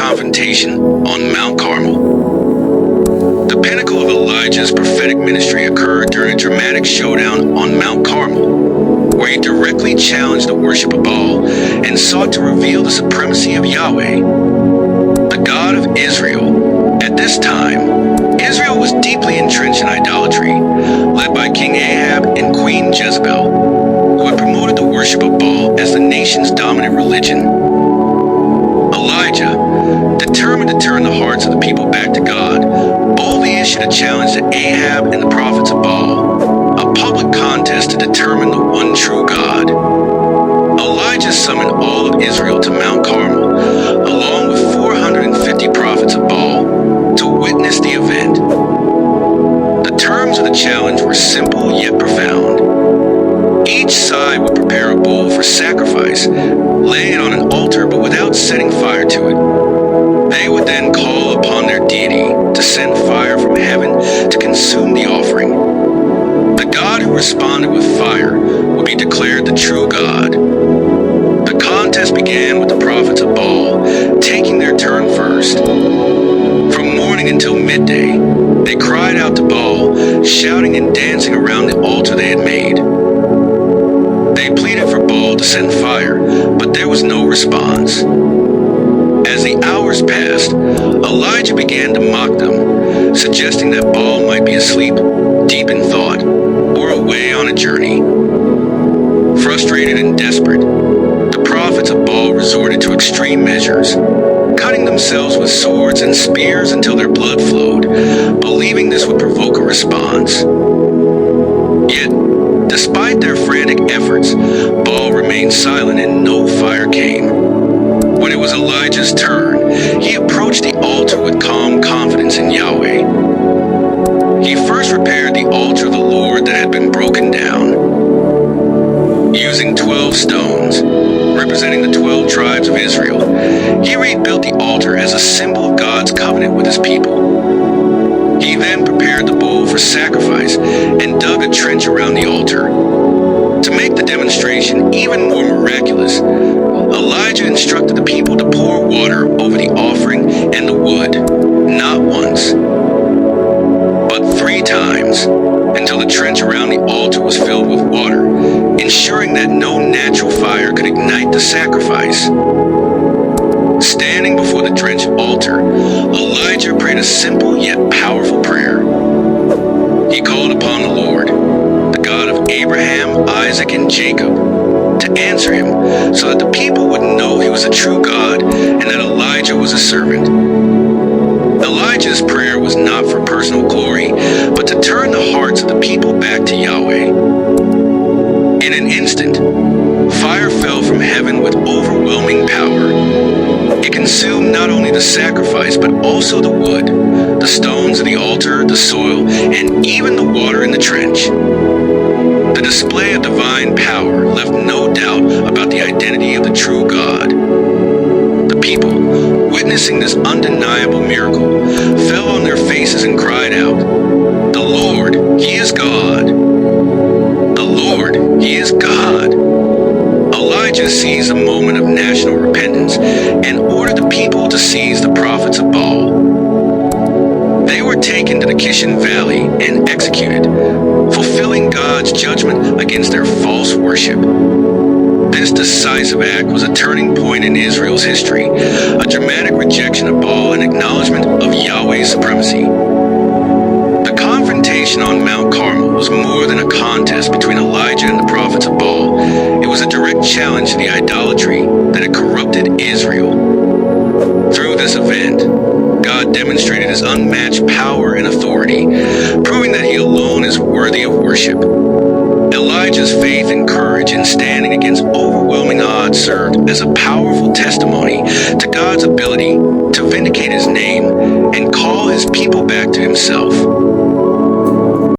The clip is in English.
Confrontation on Mount Carmel. The pinnacle of Elijah's prophetic ministry occurred during a dramatic showdown on Mount Carmel, where he directly challenged the worship of Baal and sought to reveal the supremacy of Yahweh, the God of Israel. At this time, Israel was deeply entrenched in idolatry, led by King Ahab and Queen Jezebel, who had promoted the worship of Baal as the nation's dominant religion. Elijah, determined to turn the hearts of the people back to God, boldly issued a challenge to Ahab and the prophets of Baal, a public contest to determine the one true God. Elijah summoned all of Israel to Mount Carmel, along with 450 prophets of Baal, to witness the event. The terms of the challenge were simple yet profound. Each side would prepare a bull for sacrifice, lay it on an altar but without setting fire to it. They would then call upon their deity to send fire from heaven to consume the offering. The God who responded with fire would be declared the true God. The contest began with the prophets of Baal taking their turn first. From morning until midday, they cried out to Baal, shouting and dancing around the altar they had made. They pleaded for Baal to send fire, but there was no response. As the hours passed, Elijah began to mock them, suggesting that Baal might be asleep, deep in thought, or away on a journey. Frustrated and desperate, the prophets of Baal resorted to extreme measures, cutting themselves with swords and spears until their blood flowed, believing this would provoke a response. Yet, despite their frantic efforts, Baal remained silent and no fire came. When it was Elijah's turn, he approached the altar with calm confidence in Yahweh. He first repaired the altar of the Lord that had been broken down. Using 12 stones, representing the 12 tribes of Israel, he rebuilt the altar as a symbol of God's covenant with his people. He then prepared the bull for sacrifice and dug a trench around the altar. To make the demonstration even more miraculous, Elijah instructed the people to pour water over the offering and the wood, not once, but 3 times, until the trench around the altar was filled with water, ensuring that no natural fire could ignite the sacrifice. Standing before the drenched altar, Elijah prayed a simple yet powerful prayer. He called upon the Lord, the God of Abraham, Isaac, and Jacob, to answer him so that the people would know he was a true God and that Elijah was a servant. Elijah's prayer was not for personal glory, but to turn the hearts of the people back to Yahweh. In an instant, fire fell from heaven with overwhelming power. It consumed not only the sacrifice, but also the wood, the stones of the altar, the soil, and even the water in the trench. The display of divine power left no doubt about the identity of the true God. The people, witnessing this undeniable miracle, fell on their faces and cried out, "The Lord, He is God! The Lord, He is God!" Elijah seized a moment of national repentance and ordered the people to seize the prophets of Baal. They were taken to the Kishon Valley and executed, fulfilling God's judgment against their false worship. This decisive act was a turning point in Israel's history, a dramatic rejection of Baal and acknowledgement of Yahweh's supremacy. The confrontation on Mount Carmel was more than a contest between Elijah and the prophets of Baal. It was a direct challenge to the idolatry that had corrupted Israel. Through this event, God demonstrated his unmatched power and authority, proving that he alone is worthy of worship. Elijah's faith and courage in standing against overwhelming odds served as a powerful testimony to God's ability to vindicate his name and call his people back to himself.